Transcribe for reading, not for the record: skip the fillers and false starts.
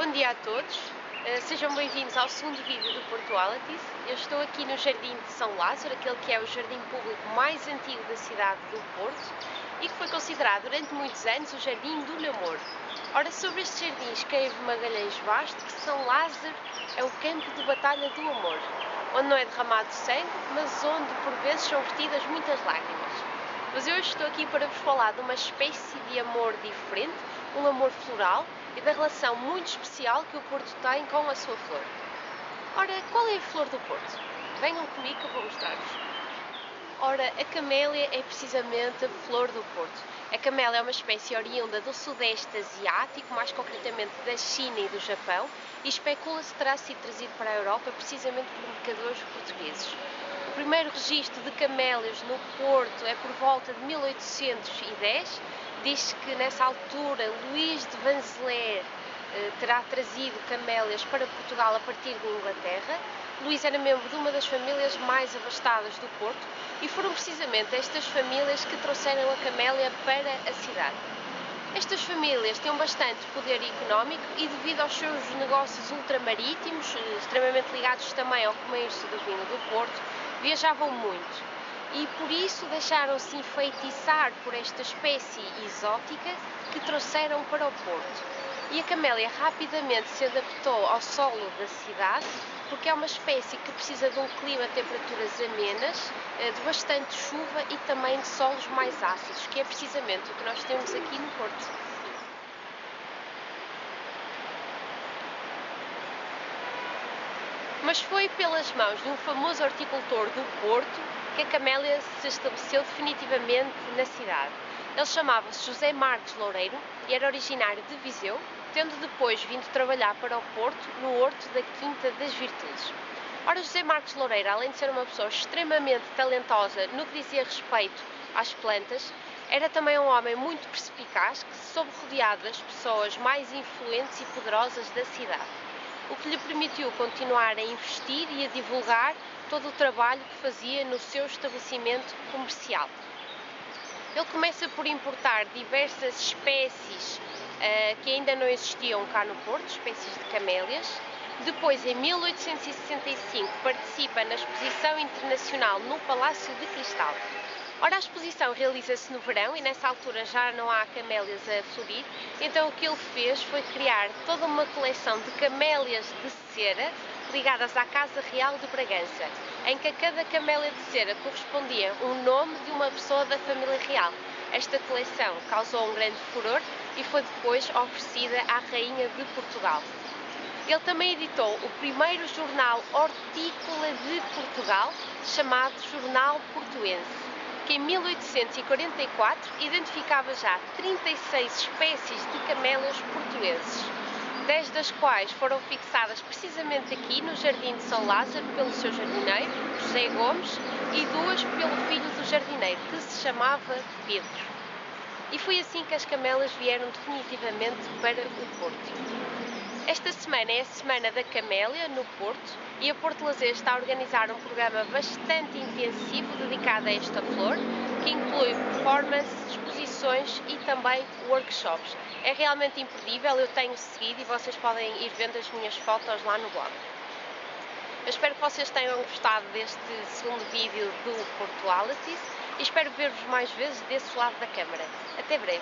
Bom dia a todos, sejam bem-vindos ao segundo vídeo do Portualities. Eu estou aqui no Jardim de São Lázaro, aquele que é o jardim público mais antigo da cidade do Porto e que foi considerado durante muitos anos o Jardim do Namoro. Ora, sobre este jardim escreve Magalhães Bastos que São Lázaro é o campo de batalha do amor, onde não é derramado sangue, mas onde por vezes são vertidas muitas lágrimas. Mas eu hoje estou aqui para vos falar de uma espécie de amor diferente, um amor floral e da relação muito especial que o Porto tem com a sua flor. Ora, qual é a flor do Porto? Venham comigo que eu vou mostrar-vos. Ora, a camélia é precisamente a flor do Porto. A camélia é uma espécie oriunda do Sudeste Asiático, mais concretamente da China e do Japão, e especula-se que terá sido trazido para a Europa precisamente por mercadores portugueses. O primeiro registro de camélias no Porto é por volta de 1810. Diz que nessa altura Luís de Vanzeleur terá trazido camélias para Portugal a partir de Inglaterra. Luís era membro de uma das famílias mais abastadas do Porto e foram precisamente estas famílias que trouxeram a camélia para a cidade. Estas famílias tinham bastante poder económico e, devido aos seus negócios ultramarítimos, extremamente ligados também ao comércio do vinho do Porto, viajavam muito. E por isso deixaram-se enfeitiçar por esta espécie exótica que trouxeram para o Porto. E a camélia rapidamente se adaptou ao solo da cidade, porque é uma espécie que precisa de um clima, temperaturas amenas, de bastante chuva e também de solos mais ácidos, que é precisamente o que nós temos aqui no Porto. Mas foi pelas mãos de um famoso horticultor do Porto que a camélia se estabeleceu definitivamente na cidade. Ele chamava-se José Marques Loureiro e era originário de Viseu, tendo depois vindo trabalhar para o Porto no horto da Quinta das Virtudes. Ora, José Marques Loureiro, além de ser uma pessoa extremamente talentosa no que dizia respeito às plantas, era também um homem muito perspicaz que se soube rodear das pessoas mais influentes e poderosas da cidade, o que lhe permitiu continuar a investir e a divulgar todo o trabalho que fazia no seu estabelecimento comercial. Ele começa por importar diversas espécies que ainda não existiam cá no Porto, espécies de camélias. Depois, em 1865, participa na Exposição Internacional no Palácio de Cristal. Ora, a exposição realiza-se no verão e nessa altura já não há camélias a florir, então o que ele fez foi criar toda uma coleção de camélias de cera ligadas à Casa Real de Bragança, em que a cada camélia de cera correspondia um nome de uma pessoa da família real. Esta coleção causou um grande furor e foi depois oferecida à Rainha de Portugal. Ele também editou o primeiro jornal hortícola de Portugal, chamado Jornal Portuense, que em 1844 identificava já 36 espécies de camélias portuenses, 10 das quais foram fixadas precisamente aqui no Jardim de São Lázaro pelo seu jardineiro, José Gomes, e 2 pelo filho do jardineiro, que se chamava Pedro. E foi assim que as camélias vieram definitivamente para o Porto. Esta semana é a Semana da Camélia no Porto e a Porto Lazer está a organizar um programa bastante intensivo dedicado a esta flor, que inclui performances, exposições e também workshops. É realmente imperdível, eu tenho seguido e vocês podem ir vendo as minhas fotos lá no blog. Eu espero que vocês tenham gostado deste segundo vídeo do Portualities e espero ver-vos mais vezes desse lado da câmara. Até breve!